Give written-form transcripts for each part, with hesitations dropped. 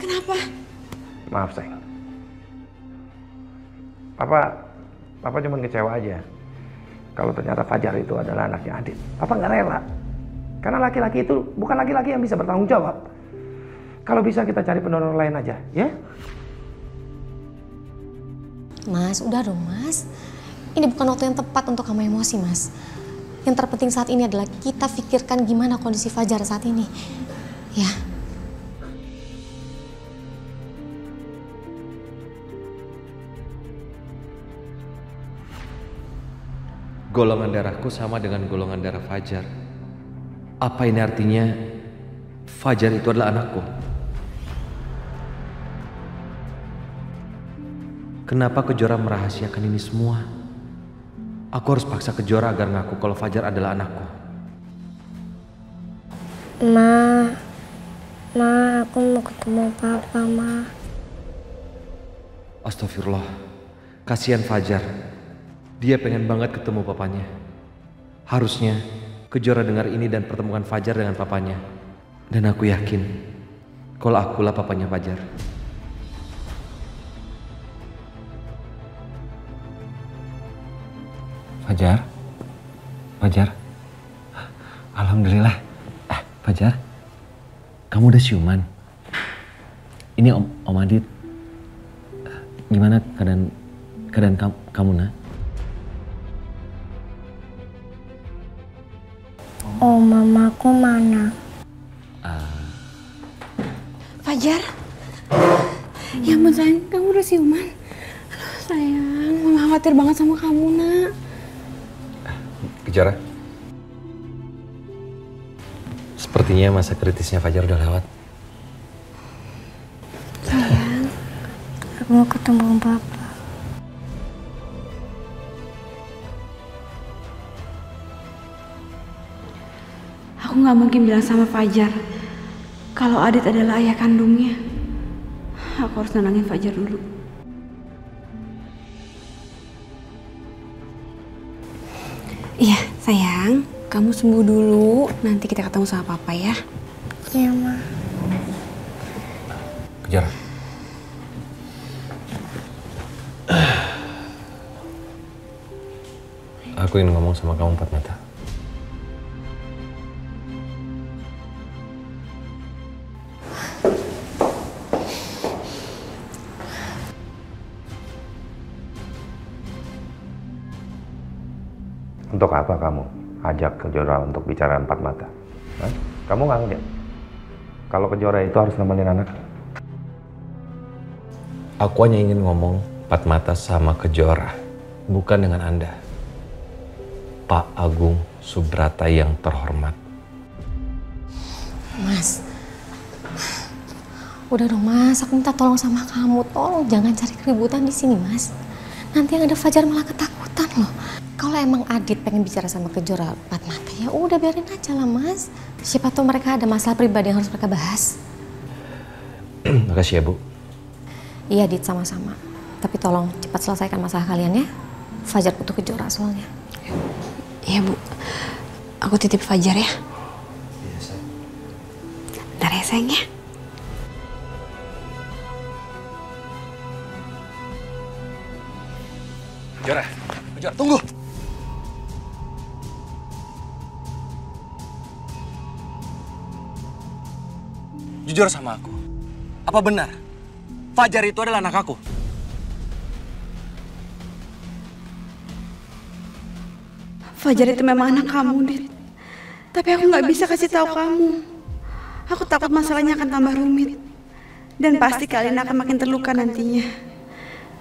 Kenapa? Maaf, sayang. Papa cuma kecewa aja. Kalau ternyata Fajar itu adalah anaknya Adit. Papa nggak rela. Karena laki-laki itu bukan laki-laki yang bisa bertanggung jawab. Kalau bisa kita cari pendonor lain aja, ya? Mas, udah dong mas. Ini bukan waktu yang tepat untuk kamu emosi mas. Yang terpenting saat ini adalah kita pikirkan gimana kondisi Fajar saat ini. Ya. Golongan darahku sama dengan golongan darah Fajar. Apa ini artinya Fajar itu adalah anakku? Kenapa Kejora merahasiakan ini semua? Aku harus paksa Kejora agar ngaku kalau Fajar adalah anakku. Ma, aku mau ketemu papa, Ma. Astagfirullah, kasihan Fajar. Dia pengen banget ketemu papanya. Harusnya Kejora dengar ini dan pertemukan Fajar dengan papanya. Dan aku yakin kalau akulah papanya Fajar. Fajar, alhamdulillah. Fajar, kamu udah siuman. Ini Om Adit. Gimana keadaan kamu nak? Oh, mamaku mana? Fajar? Ya ampun sayang, kamu udah siuman? Aduh sayang, mama khawatir banget sama kamu nak. Kejora, sepertinya masa kritisnya Fajar udah lewat. Sayang, aku mau ketemu papa. Aku gak mungkin bilang sama Fajar kalau Adit adalah ayah kandungnya. Aku harus nenangin Fajar dulu. Iya sayang, kamu sembuh dulu. Nanti kita ketemu sama papa ya. Iya, Ma. Kejora. Aku ingin ngomong sama kamu empat mata. Untuk apa kamu ajak Kejora untuk bicara empat mata? Hah? Kamu nggak ngeliat? Kalau Kejora itu harus nemenin anak. Aku hanya ingin ngomong empat mata sama Kejora, bukan dengan Anda. Pak Agung Subrata yang terhormat. Mas, udah dong mas, aku minta tolong sama kamu. Tolong jangan cari keributan di sini mas. Nanti yang ada Fajar malah ketakutan loh. Kalau emang Adit pengen bicara sama Kejora empat mata, ya udah biarin aja lah mas. Siapa tahu mereka ada masalah pribadi yang harus mereka bahas. Makasih ya Bu. Iya Adit, sama-sama. Tapi tolong cepat selesaikan masalah kalian ya. Fajar butuh Kejora soalnya. Iya Bu, aku titip Fajar ya. Iya sayang. Bentar ya sayang ya. Kejora, tunggu. Jujur sama aku, apa benar Fajar itu adalah anak aku? Fajar itu memang anak kamu, Dit. Tapi aku nggak bisa kasih tahu kamu. Aku takut masalahnya akan tambah rumit. Dan pasti kalian akan makin terluka nantinya.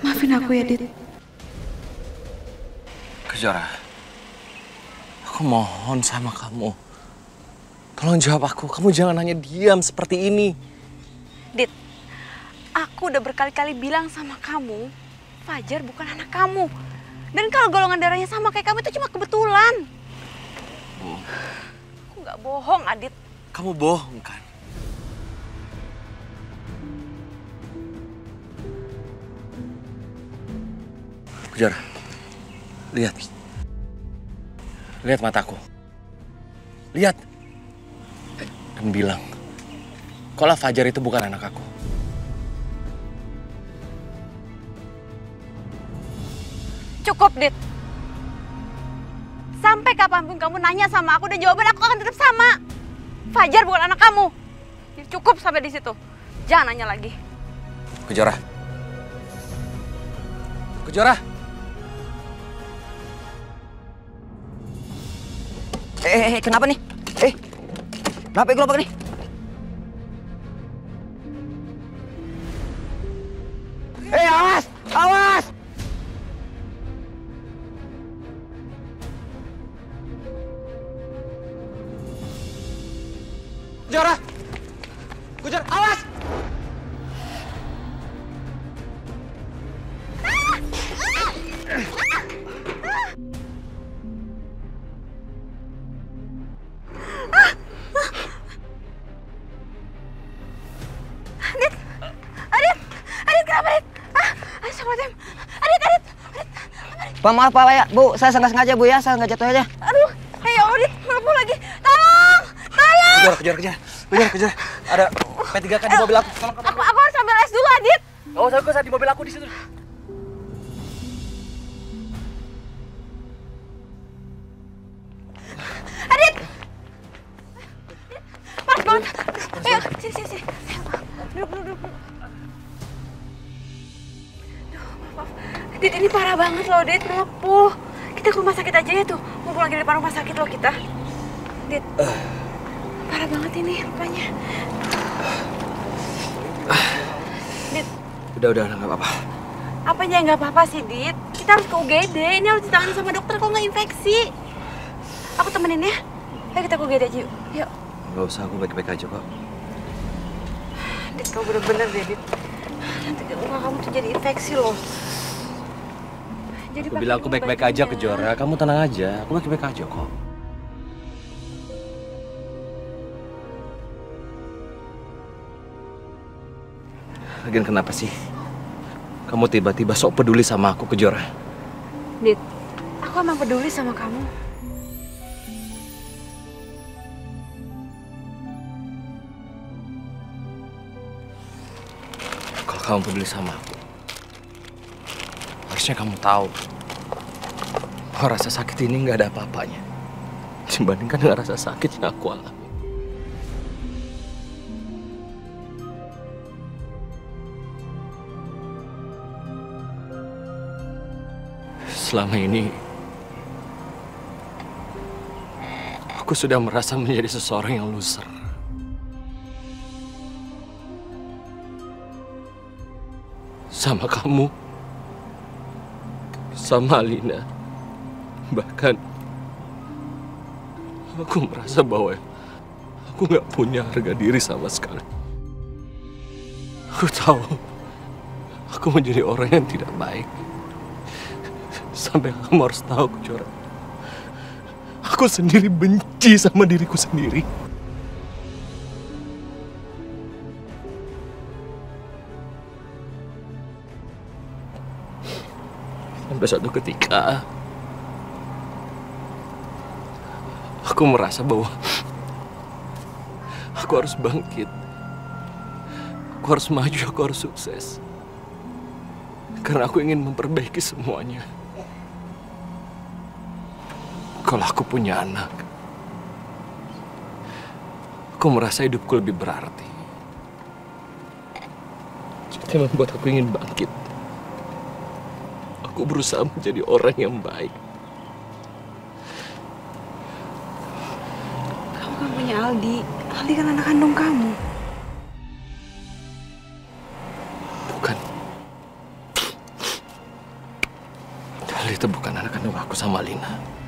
Maafin aku ya, Dit. Kejora, aku mohon sama kamu. Tolong jawab aku, kamu jangan hanya diam seperti ini. Dit, aku udah berkali-kali bilang sama kamu, Fajar bukan anak kamu. Dan kalau golongan darahnya sama kayak kamu itu cuma kebetulan. Aku nggak bohong, Adit. Kamu bohong kan? Kejora, lihat. Lihat mataku. Lihat. Dan bilang, kalau Fajar itu bukan anak aku. Cukup, Dit. Sampai kapanpun kamu nanya sama aku dan jawaban aku akan tetap sama. Fajar bukan anak kamu. Jadi cukup sampai di situ. Jangan nanya lagi. Kejora. Kejora. Kenapa nih? Kenapa gelombang nih? Awas! Awas! Kejora. Kejora, awas! Adit, kenapa, Adit? Astagfirullahaladzim. Adit. Pak, maaf Pak ya, Bu, saya nggak sengaja Bu ya, saya nggak jatuh aja. Aduh, ya Adit, melepuh lagi. Tolong! Kejora. Ada P3K di mobil aku. Aku harus ambil es dulu, Adit. Gak usah, gue di mobil aku di situ. Adit! Panas banget. Ayo, sini. Duduk. Maaf. Adit, ini parah banget loh, Adit. Melepuh. Kita ke rumah sakit aja ya tuh. Mumpung lagi di depan rumah sakit loh kita. Adit. Parah banget ini rupanya. Dit. Udah, nggak apa-apa. Apanya nggak apa-apa sih, Dit? Kita harus ke UGD. Ini harus ditangani sama dokter kalau nggak infeksi. Aku temenin ya. Ayo kita ke UGD aja yuk. Yuk. Nggak usah, aku baik-baik aja kok. Dit, kamu bener-bener deh, Dit. Nanti muka kamu tuh jadi infeksi loh. Jadi Gue bilang aku baik-baik aja, Kejora. Kamu tenang aja, aku baik-baik aja kok. Lagian kenapa sih kamu tiba-tiba sok peduli sama aku, Kejora? Dit, aku emang peduli sama kamu. Kalau kamu peduli sama aku, harusnya kamu tahu bahwa rasa sakit ini nggak ada apa-apanya dibandingkan dengan rasa sakit yang aku alami. Selama ini, aku sudah merasa menjadi seseorang yang loser. Sama kamu, sama Alina, bahkan aku merasa bahwa aku nggak punya harga diri sama sekali. Aku tahu, aku menjadi orang yang tidak baik. Sampai kamu harus tahu, Kejora. Aku sendiri benci sama diriku sendiri. Sampai suatu ketika, aku merasa bahwa aku harus bangkit. Aku harus maju, aku harus sukses. Karena aku ingin memperbaiki semuanya. Kalau aku punya anak, aku merasa hidupku lebih berarti. Jadi membuat aku ingin bangkit. Aku berusaha menjadi orang yang baik. Kamu kan punya Aldi. Aldi kan anak kandung kamu. Bukan. Aldi itu bukan anak kandung aku sama Lina.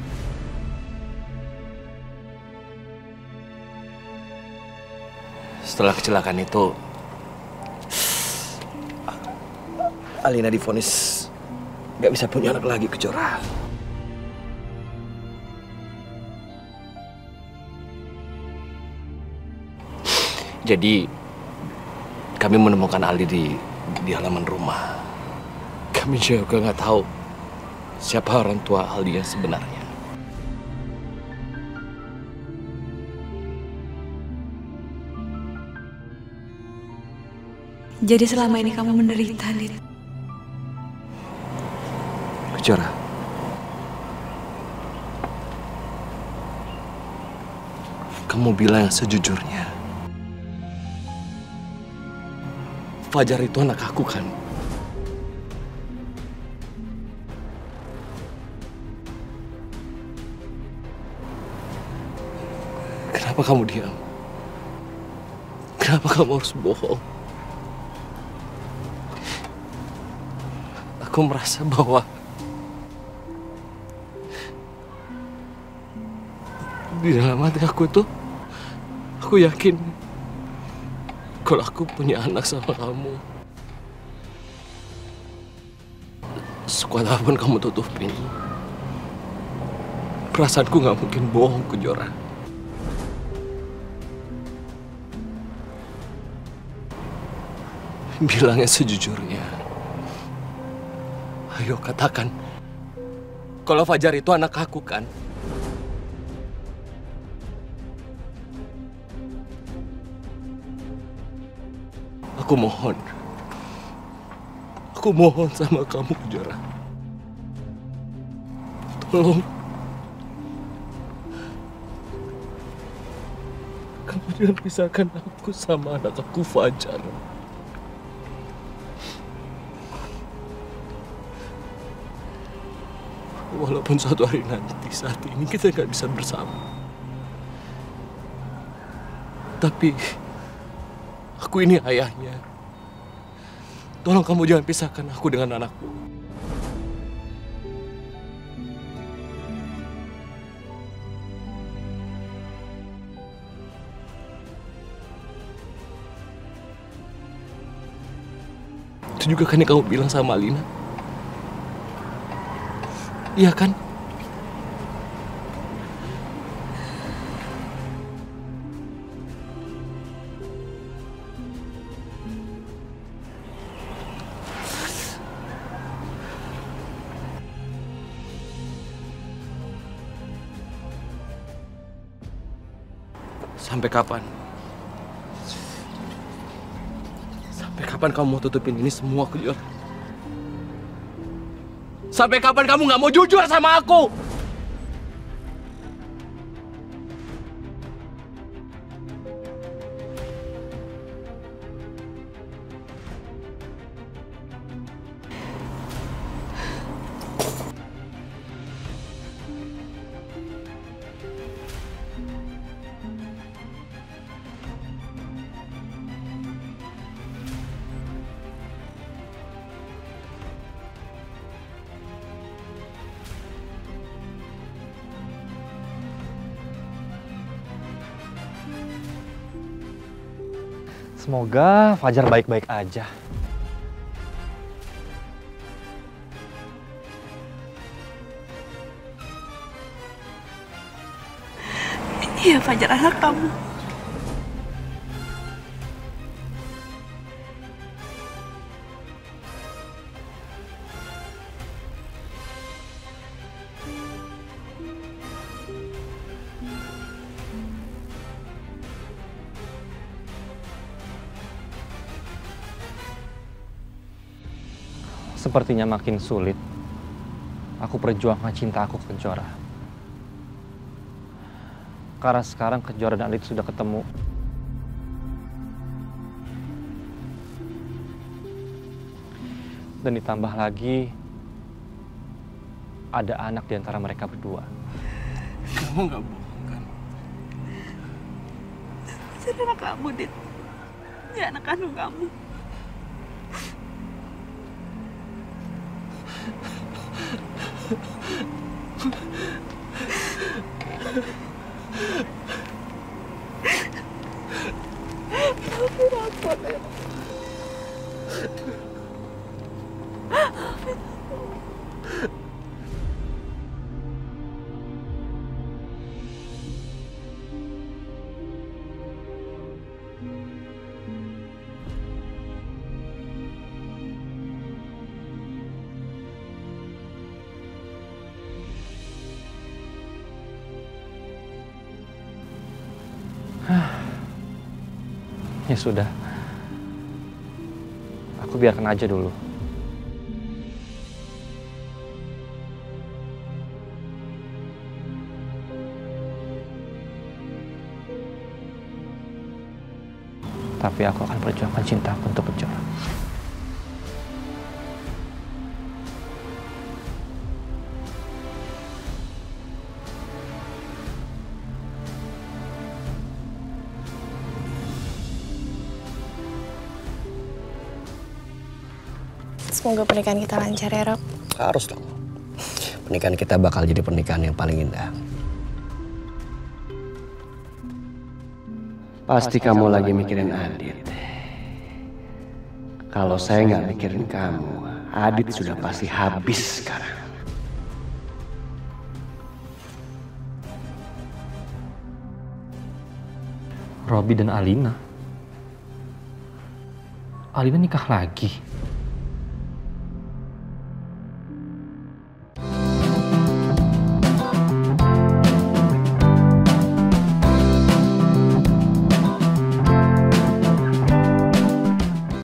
Setelah kecelakaan itu, Alina divonis gak bisa punya anak lagi, Kejora. Jadi, kami menemukan Aldi di halaman rumah. Kami juga nggak tahu siapa orang tua Aldi yang sebenarnya. Jadi selama ini kamu menderita, Dit. Kejora, kamu bilang yang sejujurnya. Fajar itu anak aku kan? Kenapa kamu diam? Kenapa kamu harus bohong? Aku merasa bahwa di dalam hati aku tuh, aku yakin kalau aku punya anak sama kamu. Sekuat apapun kamu tutupin, perasaanku gak mungkin bohong ke Jora. Bilangnya sejujurnya. Ayo katakan, kalau Fajar itu anak aku kan? Aku mohon sama kamu, Jora. Tolong, kamu jangan pisahkan aku sama anak aku Fajar. Walaupun suatu hari nanti saat ini kita nggak bisa bersama, tapi aku ini ayahnya. Tolong kamu jangan pisahkan aku dengan anakku. Itu juga kan yang kamu bilang sama Alina. Iya kan? Sampai kapan? Sampai kapan kamu mau tutupin ini semua, Jor? Sampai kapan kamu nggak mau jujur sama aku? Semoga Fajar baik-baik aja. Iya, Fajar anak kamu. Sepertinya makin sulit aku perjuangkan cinta aku ke Jora. Karena sekarang Kejora dan Adit sudah ketemu. Dan ditambah lagi ada anak di antara mereka berdua. Kamu nggak bohong kan? Fajar anak kamu, Dit. Dia anak kandung kamu. Ya sudah, aku biarkan aja dulu. Tapi aku akan perjuangkan cintaku untuk Kejora. Semoga pernikahan kita lancar ya, Rob. Harus dong. Pernikahan kita bakal jadi pernikahan yang paling indah. Pasti kamu lagi mikirin Adit. Kalau saya nggak mikirin kamu, Adit sudah pasti habis sekarang. Robi dan Alina. Alina nikah lagi.